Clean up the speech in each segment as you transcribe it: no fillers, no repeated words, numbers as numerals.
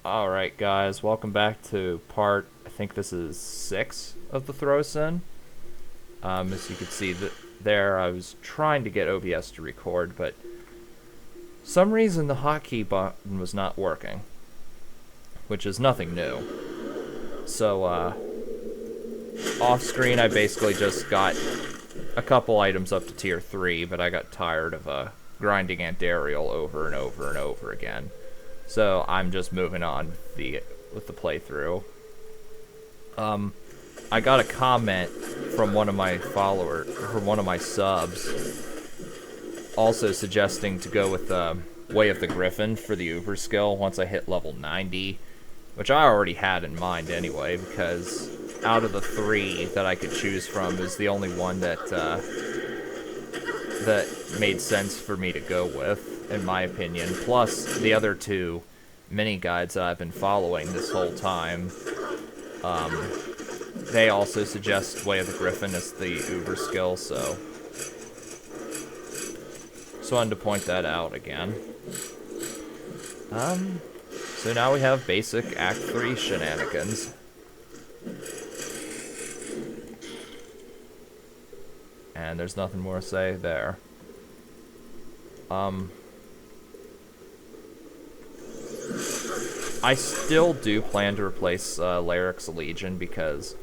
Alright guys, welcome back to part, I think this is 6 of the Throwsin. As you can see there, I was trying to get OBS to record, but some reason the hotkey button was not working, which is nothing new. So, off screen I basically just got a couple items up to tier 3, but I got tired of grinding Andariel over and over and over again. So I'm just moving on with the playthrough. I got a comment from one of my followers, from one of my subs, also suggesting to go with Way of the Griffin for the Uber skill once I hit level 90, which I already had in mind anyway, because out of the 3 that I could choose from is the only one that made sense for me to go with, in my opinion. Plus, the other 2 mini guides that I've been following this whole time, they also suggest Way of the Griffin as the Uber skill, so just wanted to point that out again. So now we have basic Act 3 shenanigans. And there's nothing more to say there. I still do plan to replace Lyric's Legion because,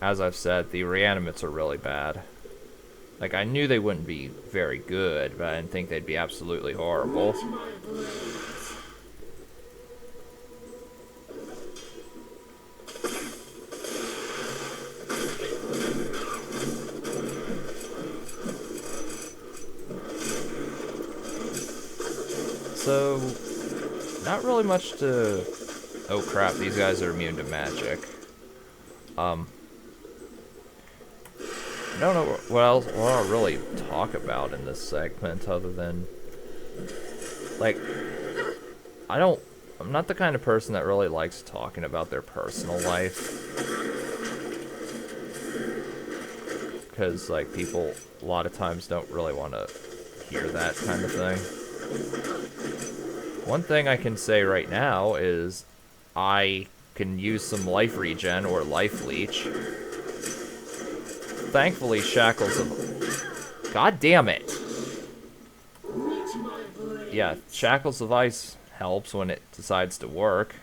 as I've said, the reanimates are really bad. Like, I knew they wouldn't be very good, but I didn't think they'd be absolutely horrible. So, not really much to... Oh crap, these guys are immune to magic. I don't know what else I'll really talk about in this segment other than... Like, I'm not the kind of person that really likes talking about their personal life. Because, like, people a lot of times don't really want to hear that kind of thing. One thing I can say right now is I can use some life regen or life leech. Thankfully, Shackles of... God damn it! Yeah, Shackles of Ice helps when it decides to work.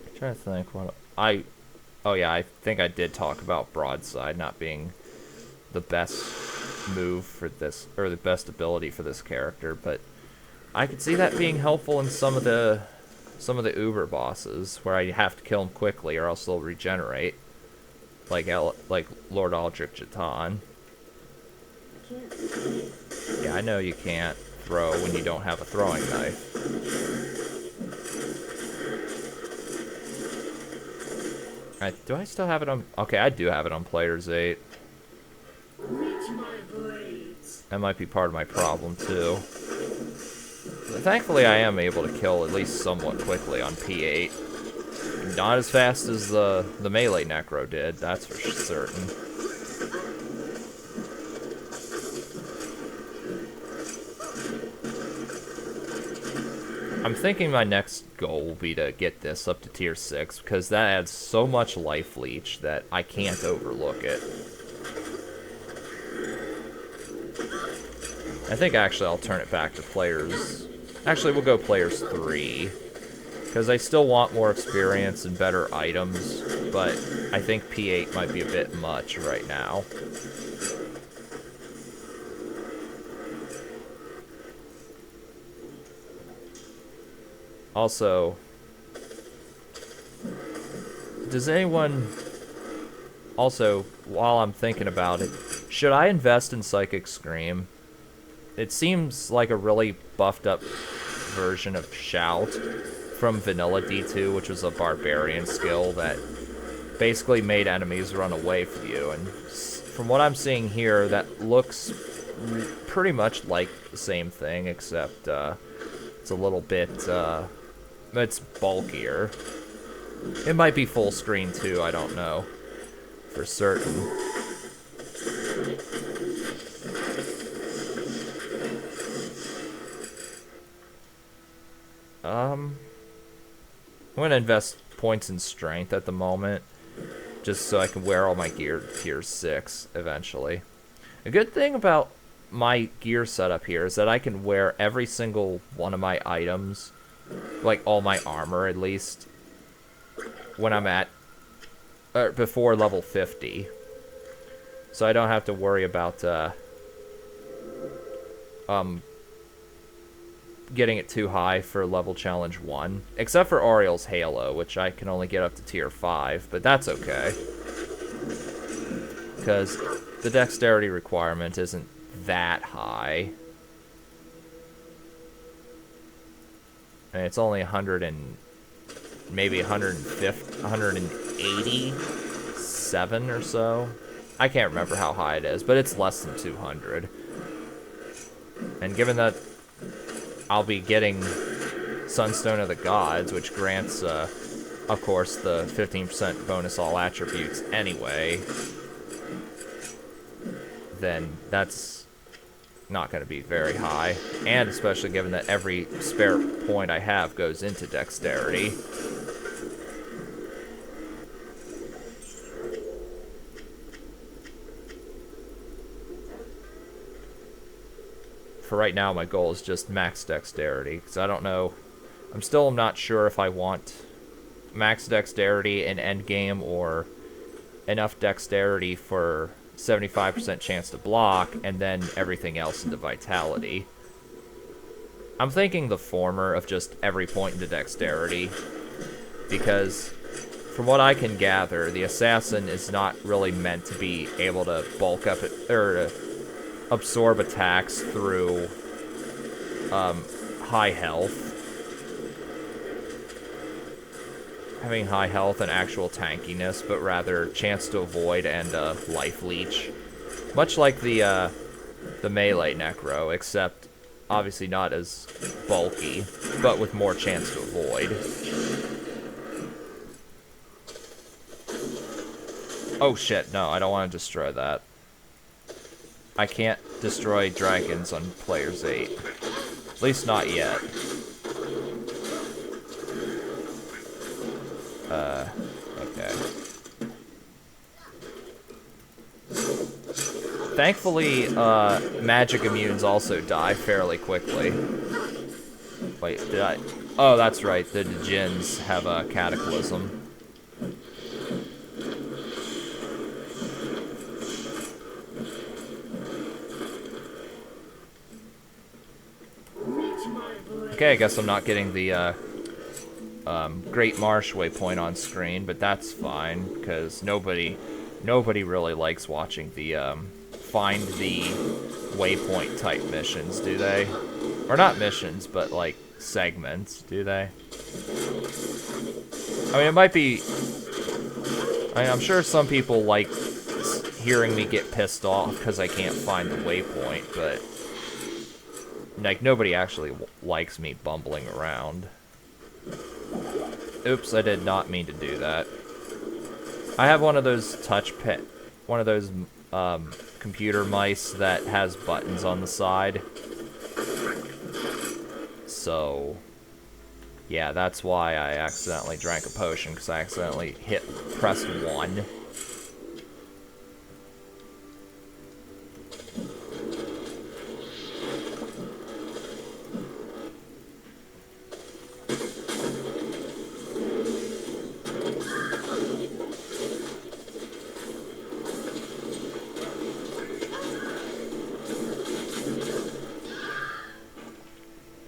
I'm trying to think what... Oh yeah, I think I did talk about Broadside not being the best move for this, or the best ability for this character, but I could see that being helpful in some of the Uber bosses, where I have to kill them quickly or else they'll regenerate. Like Lord Aldrich Jatan. Yeah, I know you can't throw when you don't have a throwing knife. Do I still have it on... Okay, I do have it on Players 8. That might be part of my problem, too. But thankfully, I am able to kill at least somewhat quickly on P8. Not as fast as the melee Necro did, that's for certain. I'm thinking my next goal will be to get this up to tier 6, because that adds so much life leech that I can't overlook it. I think actually I'll turn it back to players... Actually, we'll go players 3, because I still want more experience and better items, but I think P8 might be a bit much right now. Also, does anyone... Also, while I'm thinking about it, should I invest in Psychic Scream? It seems like a really buffed up version of Shout from Vanilla D2, which was a barbarian skill that basically made enemies run away from you. And from what I'm seeing here, that looks pretty much like the same thing, except it's a little bit... it's bulkier. It might be full screen too, I don't know. for certain. I'm gonna invest points in strength at the moment, just so I can wear all my gear to tier 6 eventually. A good thing about my gear setup here is that I can wear every single one of my items, like all my armor at least, when I'm at before level 50. So I don't have to worry about getting it too high for level challenge 1. Except for Oriel's Halo, which I can only get up to tier 5, but that's okay. Because the dexterity requirement isn't that high. And it's only 100 and maybe 187 or so. I can't remember how high it is, but it's less than 200. And given that I'll be getting Sunstone of the Gods, which grants, of course, the 15% bonus all attributes anyway, then that's not going to be very high. And especially given that every spare point I have goes into dexterity. For right now, my goal is just max dexterity, because I don't know, I'm still not sure if I want max dexterity in endgame or enough dexterity for 75% chance to block, and then everything else into vitality. I'm thinking the former of just every point into dexterity, because from what I can gather, the assassin is not really meant to be able to bulk up, or absorb attacks through high health. Having high health and actual tankiness, but rather chance to avoid and life leech. Much like the melee necro, except obviously not as bulky, but with more chance to avoid. Oh shit, no, I don't want to destroy that. I can't destroy dragons on players 8. At least not yet. Okay. Thankfully, magic immunes also die fairly quickly. Wait, did I? Oh, that's right, the djinns have a cataclysm. Okay, I guess I'm not getting the Great Marsh waypoint on screen, but that's fine, because nobody really likes watching the find the waypoint type missions, do they? Or not missions, but like segments, do they? I mean, it might be... I'm sure some people like hearing me get pissed off because I can't find the waypoint, but like nobody actually likes me bumbling around. Oops, I did not mean to do that. I have one of those one of those computer mice that has buttons on the side. So, yeah, that's why I accidentally drank a potion, because I accidentally pressed 1.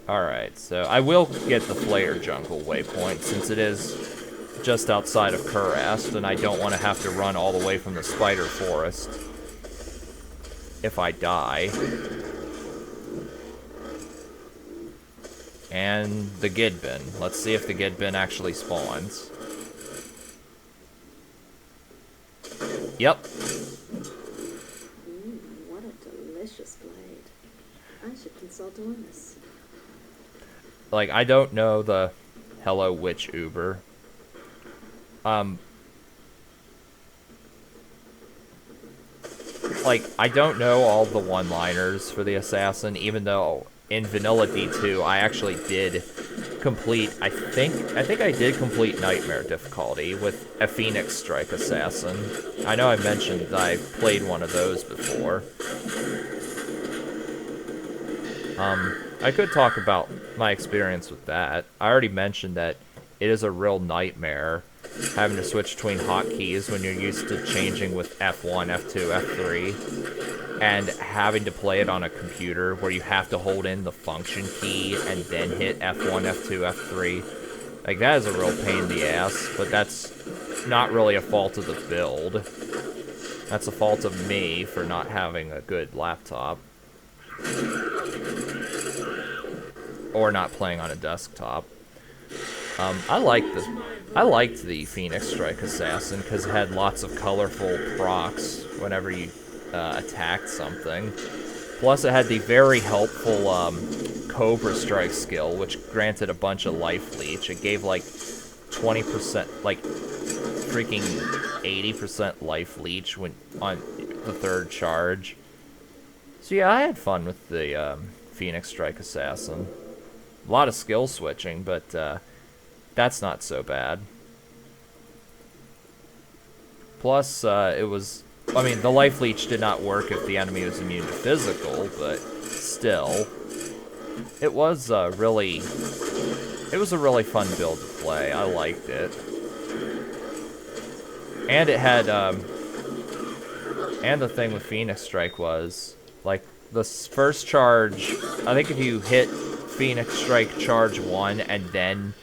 Alright, so I will get the Flayer Jungle waypoint, since it is just outside of Kurast, and I don't want to have to run all the way from the Spider Forest if I die. And the Gidbin. Let's see if the Gidbin actually spawns. Yep. What a delicious blade. I should consult Ormus. Like, I don't know the Hello Witch Uber. like, I don't know all the one-liners for the assassin, even though in Vanilla D2 I actually did complete, I think I did complete Nightmare difficulty with a Phoenix Strike assassin. I know I mentioned that I played one of those before. I could talk about my experience with that. I already mentioned that it is a real nightmare having to switch between hotkeys when you're used to changing with F1, F2, F3, and having to play it on a computer where you have to hold in the function key and then hit F1, F2, F3. Like, that is a real pain in the ass, but that's not really a fault of the build. That's a fault of me for not having a good laptop. Or not playing on a desktop. I liked the Phoenix Strike Assassin because it had lots of colorful procs whenever you attacked something. Plus, it had the very helpful Cobra Strike skill, which granted a bunch of life leech. It gave like 20%, like freaking 80% life leech when on the third charge. So yeah, I had fun with the Phoenix Strike Assassin. A lot of skill switching, but that's not so bad. Plus, it was... I mean, the life leech did not work if the enemy was immune to physical, but still. It was really... It was a really fun build to play. I liked it. And it had... and the thing with Phoenix Strike was... Like, the first charge... I think if you hit Phoenix Strike charge 1 and then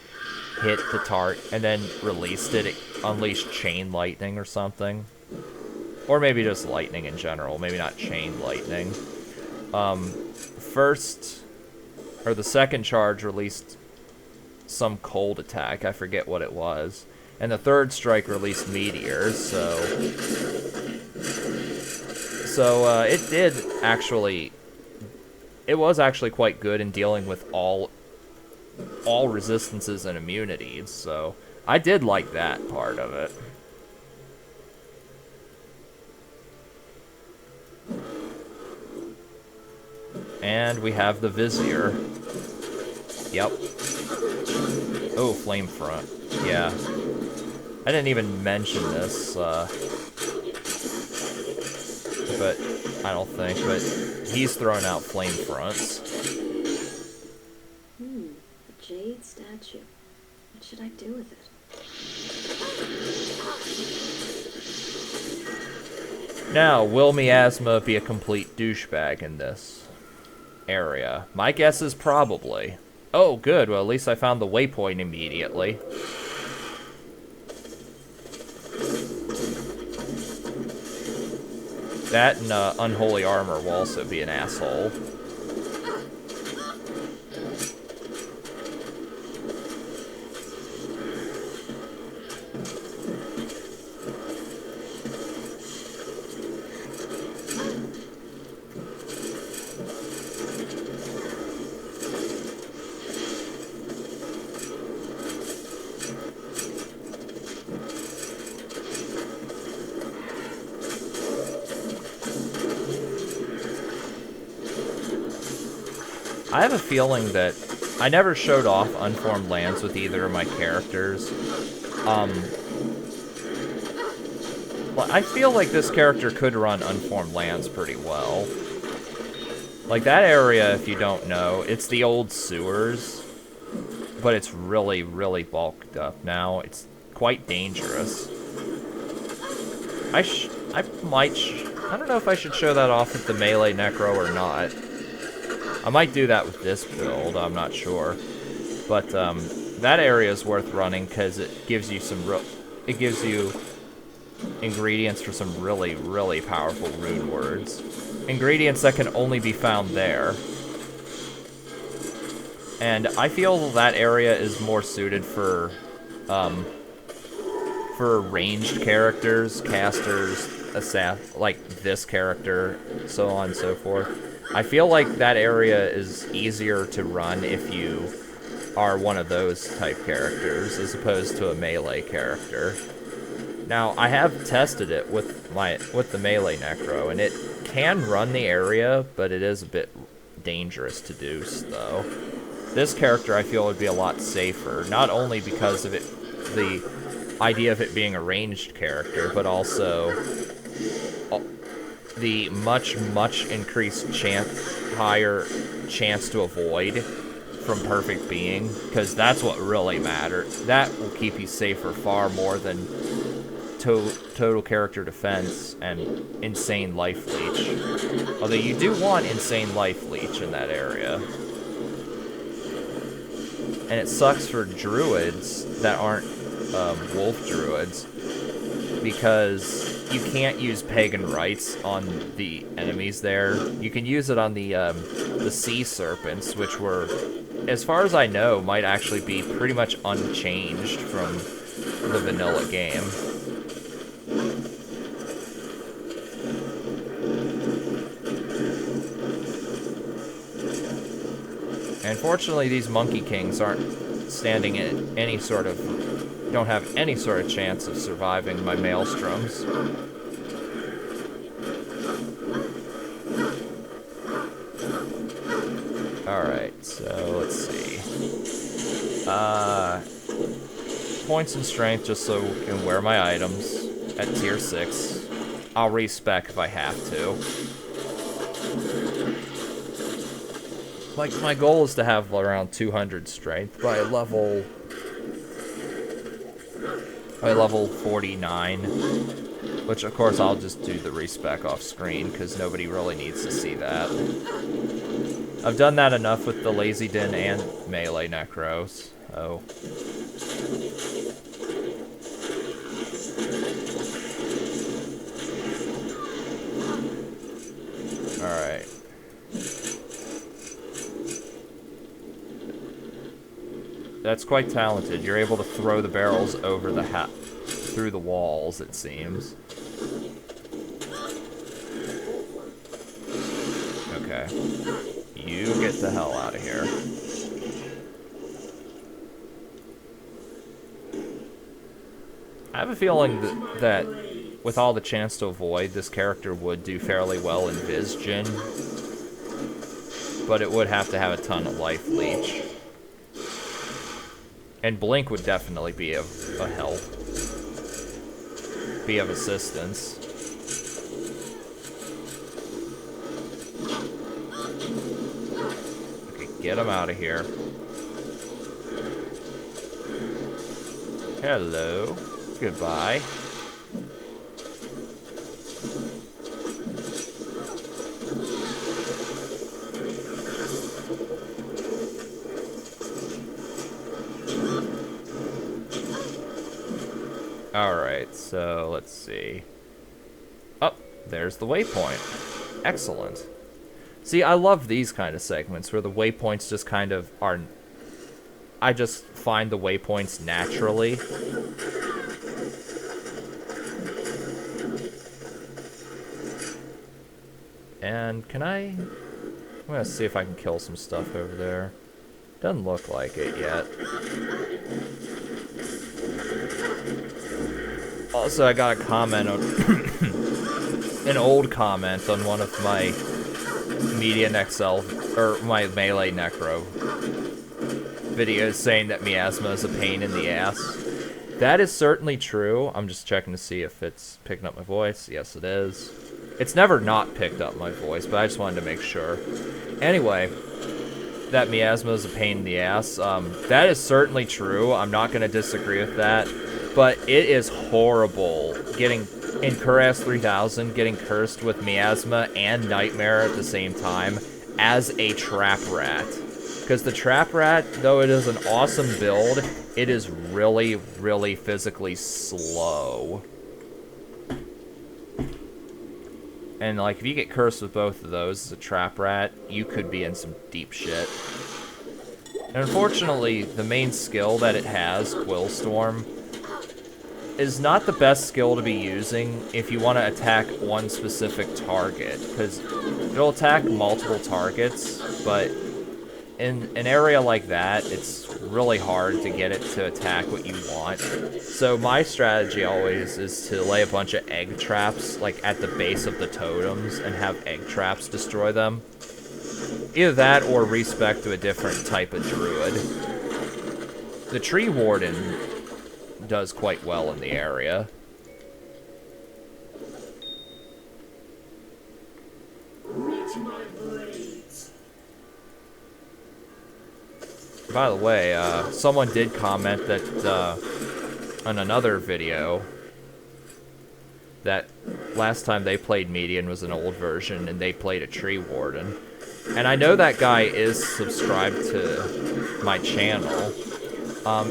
hit the target and then released it, it unleashed chain lightning or something. Or maybe just lightning in general, maybe not chain lightning. The second charge released some cold attack, I forget what it was. And the third strike released meteors, so it did actually... It was actually quite good in dealing with all resistances and immunities, so I did like that part of it. And we have the Vizier. Yep. Oh, Flame Front. Yeah. I didn't even mention this, but I don't think, but he's throwing out Flame Fronts. A jade statue. What should I do with it? Now, will Miasma be a complete douchebag in this area? My guess is probably. Oh, good. Well, at least I found the waypoint immediately. That and Unholy Armor will also be an asshole. I have a feeling that I never showed off Unformed Lands with either of my characters. Well, I feel like this character could run Unformed Lands pretty well. Like, that area, if you don't know, it's the old sewers, but it's really, really bulked up now. It's quite dangerous. I don't know if I should show that off with the melee necro or not. I might do that with this build, I'm not sure. But that area is worth running because it gives you ingredients for some really, really powerful rune words. Ingredients that can only be found there. And I feel that area is more suited for ranged characters, casters, like this character, so on and so forth. I feel like that area is easier to run if you are one of those type characters, as opposed to a melee character. Now, I have tested it with the melee necro, and it can run the area, but it is a bit dangerous to do so. This character, I feel, would be a lot safer, not only because of the idea of it being a ranged character, but also the much increased higher chance to avoid from perfect being, because that's what really matters. That will keep you safer far more than total character defense and insane life leech. Although you do want insane life leech in that area. And it sucks for druids that aren't wolf druids, because you can't use pagan rites on the enemies there. You can use it on the sea serpents, which were, as far as I know, might actually be pretty much unchanged from the vanilla game. Unfortunately, these Monkey Kings aren't standing in any sort of... don't have any sort of chance of surviving my maelstroms. Alright, so let's see. Points and strength just so I can wear my items at tier 6. I'll respec if I have to. Like, my goal is to have around 200 strength by level 49, which of course I'll just do the respec off screen because nobody really needs to see that. I've done that enough with the Lazy Den and melee necros. Oh. Alright. That's quite talented. You're able to throw the barrels over the through the walls, it seems. Okay. You get the hell out of here. I have a feeling that with all the chance to avoid, this character would do fairly well in Visgen, but it would have to have a ton of life leech. And Blink would definitely be a help. Be of assistance. Okay, get him out of here. Hello. Goodbye. Alright, so let's see. Oh, there's the waypoint. Excellent. See, I love these kind of segments where the waypoints just kind of are... I just find the waypoints naturally. And can I'm gonna see if I can kill some stuff over there. Doesn't look like it yet. Also, I got a comment on an old comment on one of my Median XL or my Melee Necro videos saying that miasma is a pain in the ass. That is certainly true. I'm just checking to see if it's picking up my voice. Yes, it is. It's never not picked up my voice, but I just wanted to make sure. Anyway, that miasma is a pain in the ass. That is certainly true. I'm not going to disagree with that. But it is horrible getting, in Kuras 3000, getting cursed with miasma and nightmare at the same time as a trap rat. Because the trap rat, though it is an awesome build, it is really, really physically slow. And, like, if you get cursed with both of those as a trap rat, you could be in some deep shit. And unfortunately, the main skill that it has, Quillstorm, is not the best skill to be using if you want to attack one specific target, because it'll attack multiple targets, but in an area like that, it's really hard to get it to attack what you want. So my strategy always is to lay a bunch of egg traps like at the base of the totems and have egg traps destroy them. Either that or respec to a different type of druid. The tree warden does quite well in the area. By the way, someone did comment that on another video that last time they played Median was an old version and they played a tree warden. And I know that guy is subscribed to my channel.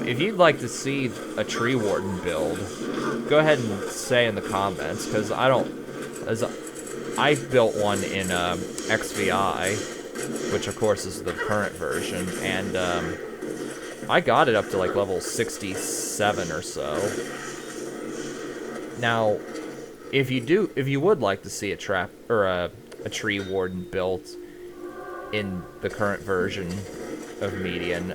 If you'd like to see a tree warden build, go ahead and say in the comments, because I built one in XVI, which of course is the current version, and I got it up to like level 67 or so. Now, if you would like to see a trap or a tree warden built in the current version of Median,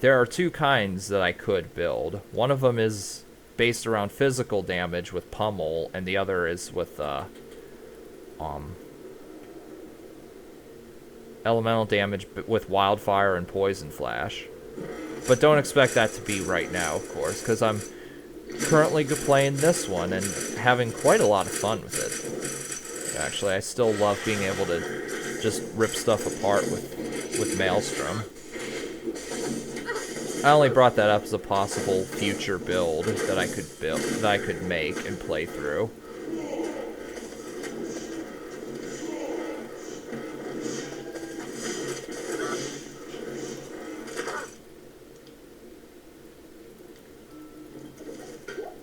there are two kinds that I could build. One of them is based around physical damage with pummel, and the other is with elemental damage with wildfire and poison flash. But don't expect that to be right now, of course, because I'm currently playing this one and having quite a lot of fun with it. Actually, I still love being able to just rip stuff apart with Maelstrom. I only brought that up as a possible future build that I could make and play through.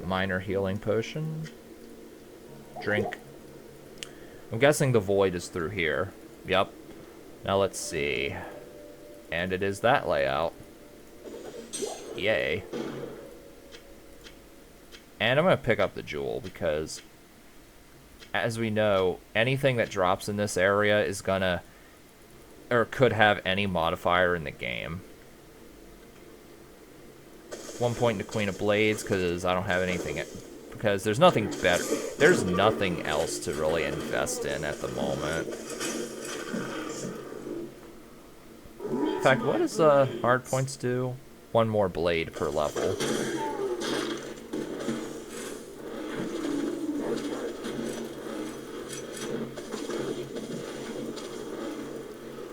Minor healing potion. Drink. I'm guessing the void is through here. Yep. Now let's see. And it is that layout. Yay. And I'm going to pick up the jewel because, as we know, anything that drops in this area is gonna, or could have any modifier in the game. 1 point to Queen of Blades because I don't have anything, because there's nothing better. There's nothing else to really invest in at the moment. In fact, what does hard points do? 1 more blade per level.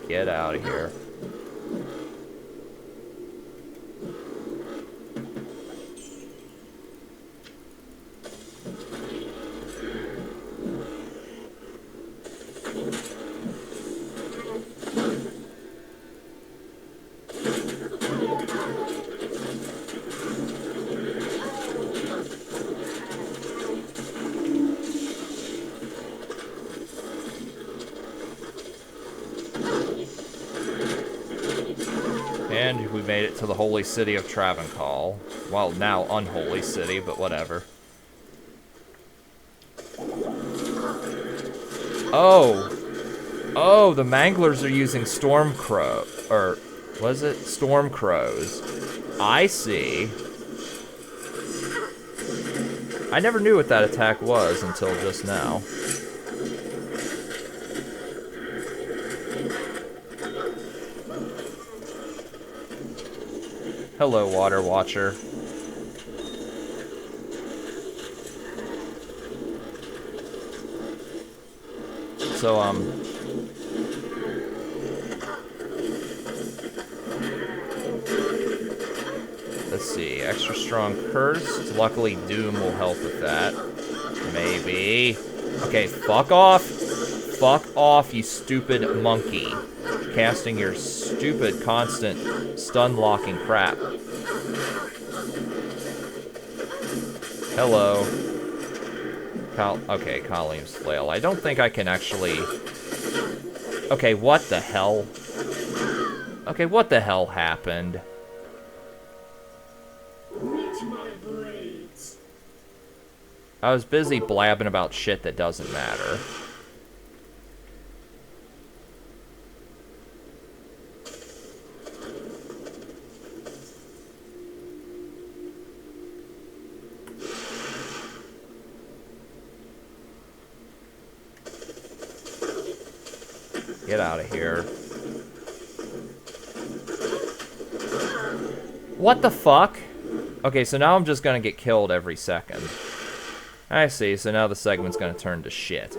Get out of here. And we made it to the holy city of Travancore. Well, now unholy city, but whatever. Oh, the Manglers are using Storm Crow, or was it Storm Crows? I see. I never knew what that attack was until just now. Hello, Water Watcher. So, let's see. Extra strong curse. Luckily, Doom will help with that. Maybe. Okay, fuck off. Fuck off, you stupid monkey. Casting your stupid constant stun-locking crap. Hello. Okay, Colleem's Flail. I don't think I can actually... Okay, what the hell? Okay, what the hell happened? I was busy blabbing about shit that doesn't matter. Get out of here. What the fuck? Okay, so now I'm just gonna get killed every second. I see, so now the segment's gonna turn to shit.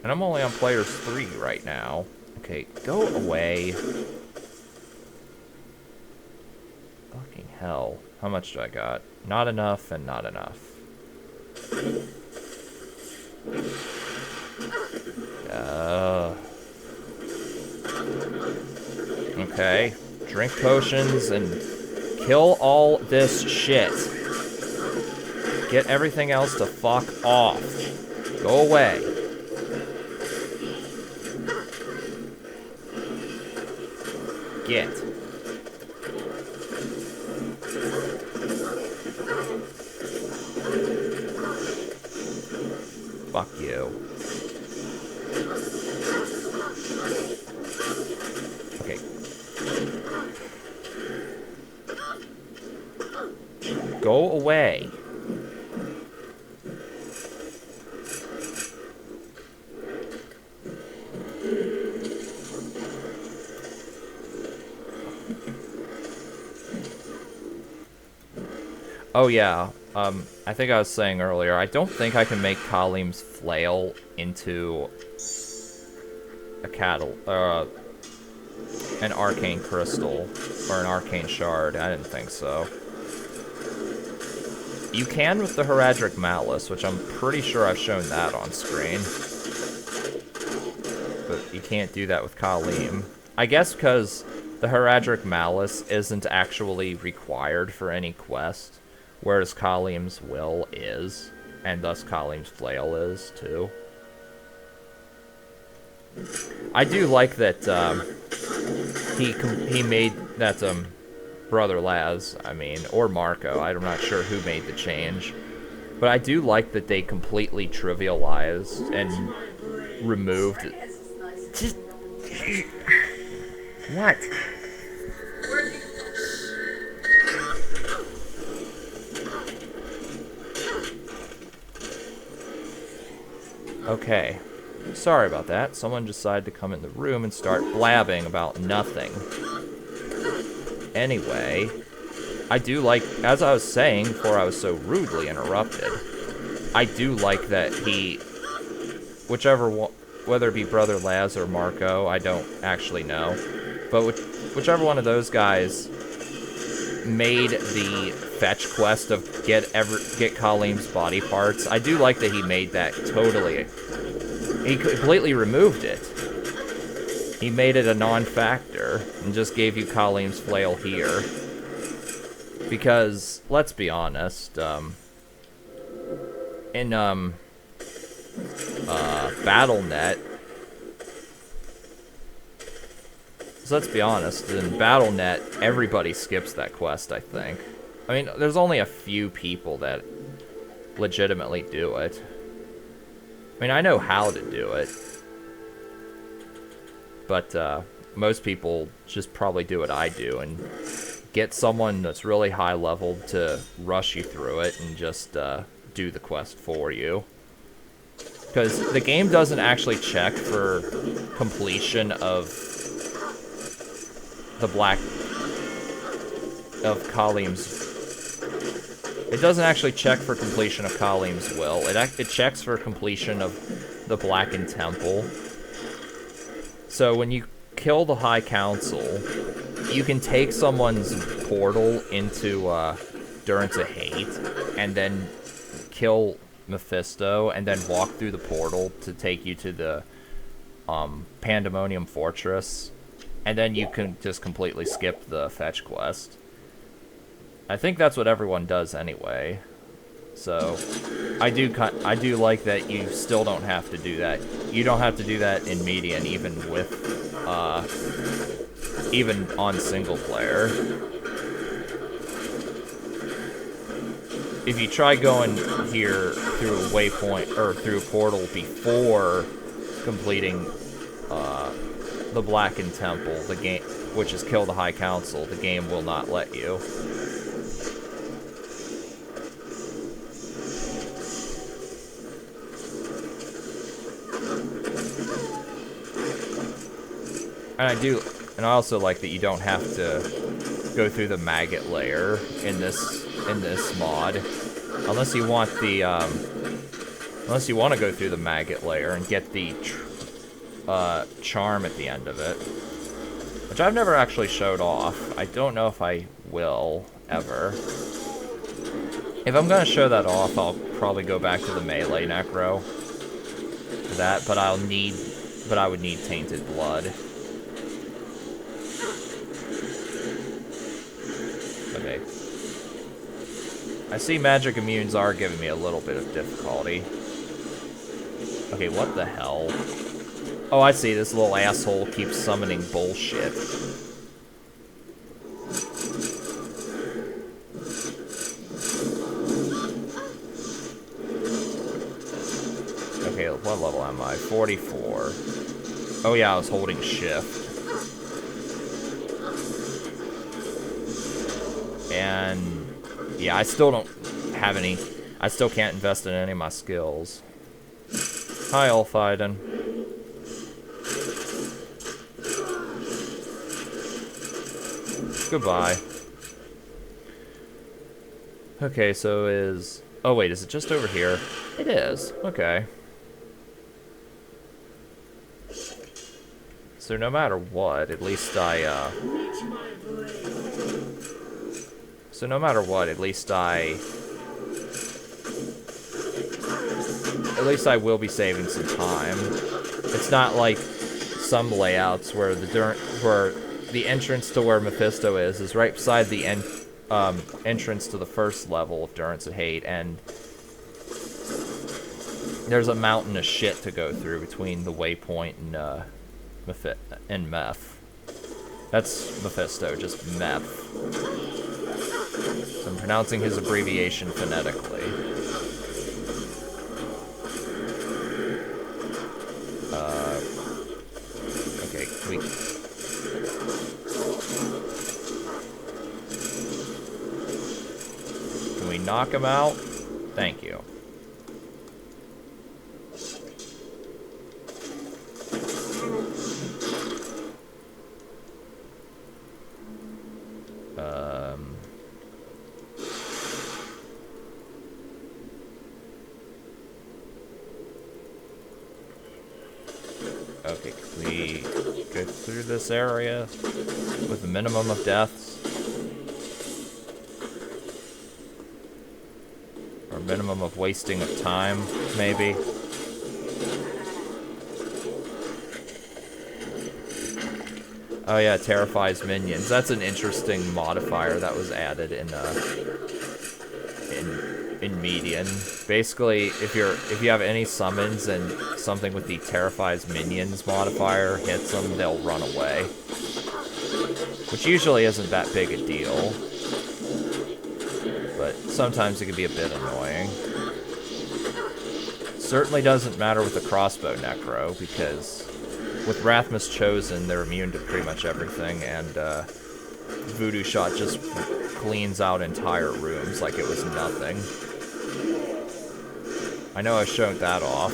And I'm only on players 3 right now. Okay, go away. Fucking hell. How much do I got? Not enough and not enough. Okay. Drink potions and kill all this shit. Get everything else to fuck off. Go away. Get. Fuck you. Okay. Go away. Oh yeah, I think I was saying earlier, I don't think I can make Kalim's flail into an arcane crystal or an arcane shard. I didn't think so. You can with the Heradric Malice, which I'm pretty sure I've shown that on screen. But you can't do that with Kalim. I guess because the Heradric Malice isn't actually required for any quest. Whereas Kalim's will is, and thus Kalim's flail is, too. I do like that, he made that, Brother Laz, I mean, or Marco, I'm not sure who made the change. But I do like that they completely trivialized and removed... Just... What? Okay. Sorry about that. Someone decided to come in the room and start blabbing about nothing. Anyway, I do like, as I was saying before I was so rudely interrupted, I do like that he, whether it be Brother Laz or Marco, I don't actually know, but whichever one of those guys made the fetch quest of get Kalim's body parts. I do like that he made that totally. He completely removed it. He made it a non-factor and just gave you Kalim's flail here. Because let's be honest, in BattleNet. So let's be honest, in BattleNet, everybody skips that quest, I think. I mean, there's only a few people that legitimately do it. I mean, I know how to do it. But, most people just probably do what I do and get someone that's really high leveled to rush you through it and just, do the quest for you. Because the game doesn't actually check for completion of the Kalim's. It doesn't actually check for completion of Kalim's will. It checks for completion of the Blackened Temple. So when you kill the High Council, you can take someone's portal into Durance of Hate, and then kill Mephisto, and then walk through the portal to take you to the Pandemonium Fortress, and then you can just completely skip the fetch quest. I think that's what everyone does anyway. So I do like that you still don't have to do that. You don't have to do that in Median, even with even on single player. If you try going here through a waypoint or through a portal before completing the Blackened Temple, the game, which is kill the High Council, the game will not let you. And I also like that you don't have to go through the maggot layer in this mod, unless you want the unless you want to go through the maggot layer and get the charm at the end of it, which I've never actually showed off. I don't know if I will ever. If I'm gonna show that off, I'll probably go back to the melee necro for that, but I would need tainted blood. Okay. I see magic immunes are giving me a little bit of difficulty. Okay, what the hell? Oh, I see. This little asshole keeps summoning bullshit. Okay, what level am I? 44. Oh yeah, I was holding shift. And yeah, I still don't have any. I still can't invest in any of my skills. Hi, Ulfiden. Goodbye. Okay, so is... Oh wait, is it just over here? It is. Okay. So no matter what, at least I, So no matter what, at least I will be saving some time. It's not like some layouts where the entrance to where Mephisto is right beside the entrance to the first level of Durance of Hate, and there's a mountain of shit to go through between the waypoint and Meph. That's Mephisto, just Meph. So I'm pronouncing his abbreviation phonetically. Okay, can we knock him out? Thank you. Okay, can we go through this area with a minimum of deaths? Or a minimum of wasting of time, maybe? Oh yeah, terrifies minions. That's an interesting modifier that was added in Median. Basically, if you have any summons and something with the terrifies minions modifier hits them, they'll run away. Which usually isn't that big a deal. But sometimes it can be a bit annoying. Certainly doesn't matter with the crossbow necro, because with Rathmas Chosen, they're immune to pretty much everything, and Voodoo Shot just cleans out entire rooms like it was nothing. I know I showed that off.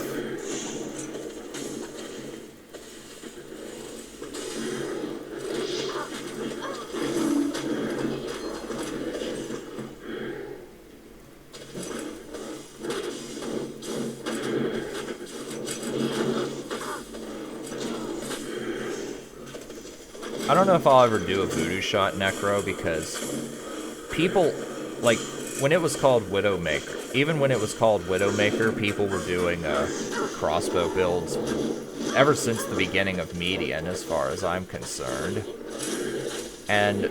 I don't know if I'll ever do a Voodoo Shot Necro, because people, like, when it was called Widowmaker, even when it was called Widowmaker, people were doing crossbow builds ever since the beginning of Median, as far as I'm concerned. And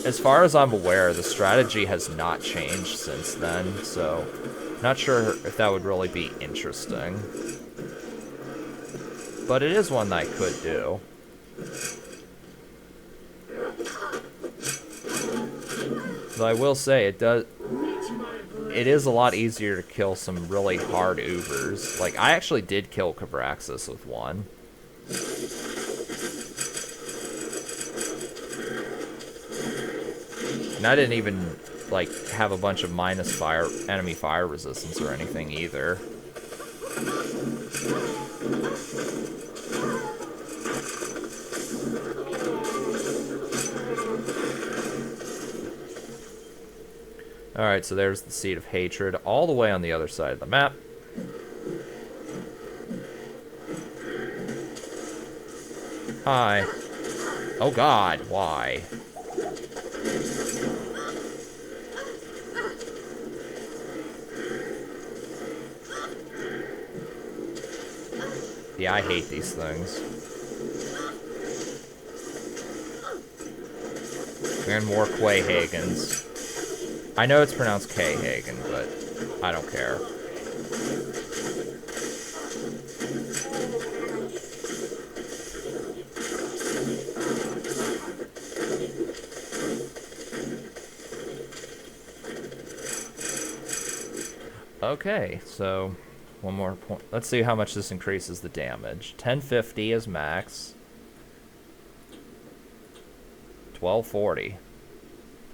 as far as I'm aware, the strategy has not changed since then, so not sure if that would really be interesting. But it is one that I could do. Though I will say, it is a lot easier to kill some really hard Ubers. Like, I actually did kill Cabraxis with one. And I didn't even, like, have a bunch of minus enemy fire resistance or anything either. Alright, so there's the Seed of Hatred, all the way on the other side of the map. Hi. Oh god, why? Yeah, I hate these things. And more Quayhagens. I know it's pronounced K-Hagen, but I don't care. Okay, so one more point. Let's see how much this increases the damage. 1050 is max. 1240.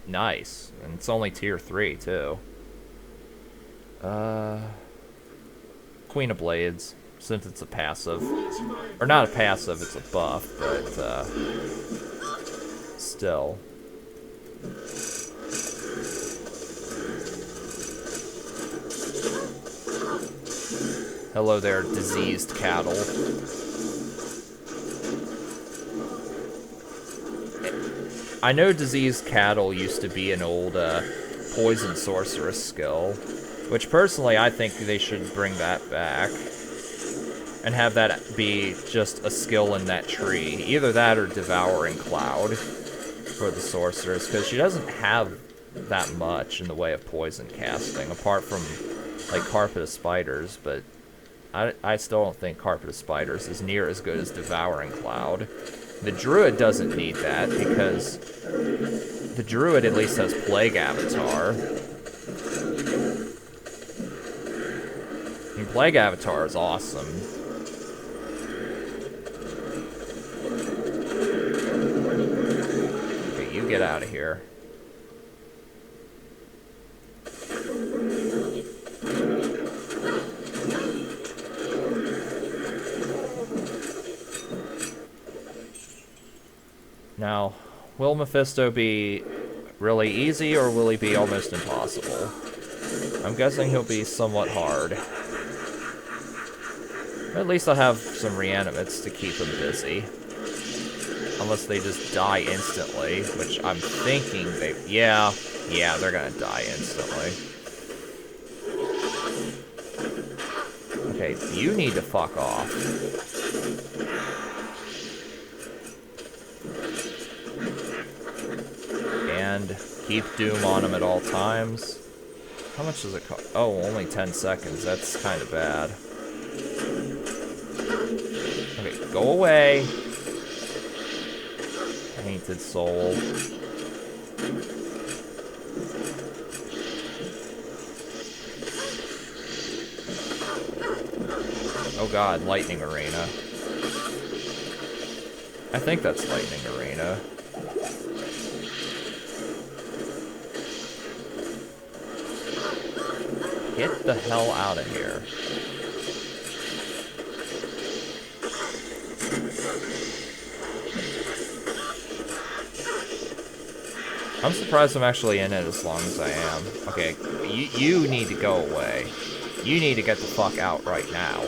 Nice. And it's only tier 3 too. Queen of Blades, since it's a passive. Or not a passive, it's a buff, but still. Hello there, diseased cattle. I know diseased cattle used to be an old poison sorceress skill, which personally I think they should bring that back and have that be just a skill in that tree. Either that or Devouring Cloud for the sorceress, because she doesn't have that much in the way of poison casting, apart from like Carpet of Spiders, but I still don't think Carpet of Spiders is near as good as Devouring Cloud. The Druid doesn't need that, because the Druid at least has Plague Avatar. I mean, Plague Avatar is awesome. Okay, you get out of here. Now, will Mephisto be really easy, or will he be almost impossible? I'm guessing he'll be somewhat hard. At least I'll have some reanimates to keep him busy. Unless they just die instantly, which I'm thinking they... Yeah, they're gonna die instantly. Okay, you need to fuck off. And keep Doom on him at all times. How much does it cost? Oh, only 10 seconds. That's kind of bad. Okay, go away. Painted Soul. Oh god, Lightning Arena. I think that's Lightning Arena. Get the hell out of here. I'm surprised I'm actually in it as long as I am. Okay, you need to go away. You need to get the fuck out right now.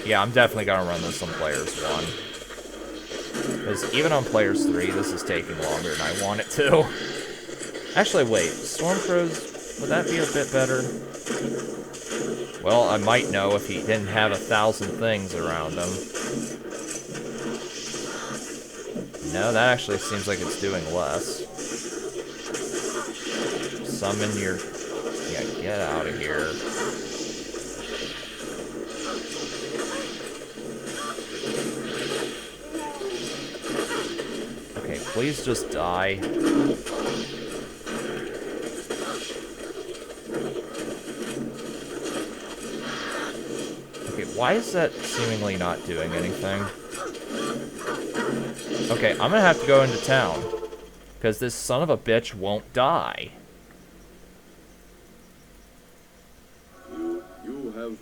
Yeah, I'm definitely gonna run this on Players 1. Because even on Players 3, this is taking longer than I want it to. Actually, wait. Stormcrows, would that be a bit better? Well, I might know if he didn't have 1,000 things around him. No, that actually seems like it's doing less. Summon your... Yeah, get out of here. Okay, please just die. Okay, Why is that seemingly not doing anything? Okay, I'm gonna have to go into town. Because this son of a bitch won't die. You have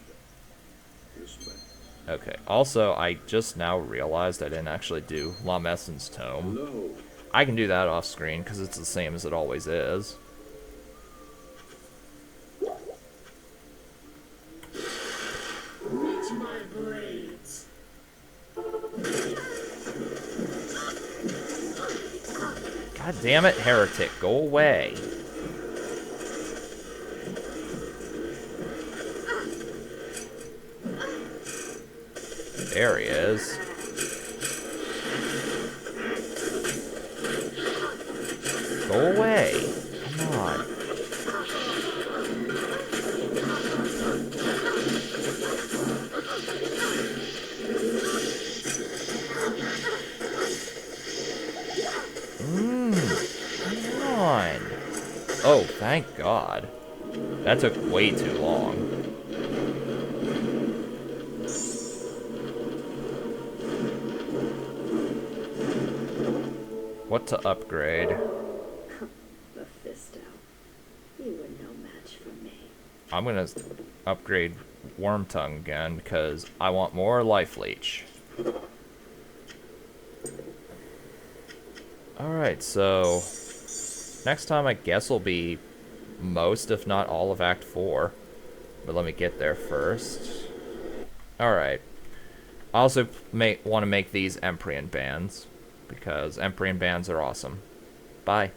respect. Okay, also, I just now realized I didn't actually do La Messon's tome. Hello. I can do that off screen, because it's the same as it always is. Reach my blades. God damn it, heretic, go away. There he is. Go away. Come on. Come on. Oh, thank God. That took way too long. What to upgrade? Mephisto, you were no match for me. I'm gonna upgrade Wormtongue again because I want more life leech. Alright, so next time I guess will be most, if not all, of Act 4. But let me get there first. Alright. I also want to make these Emprian bands because Emprian bands are awesome. Bye.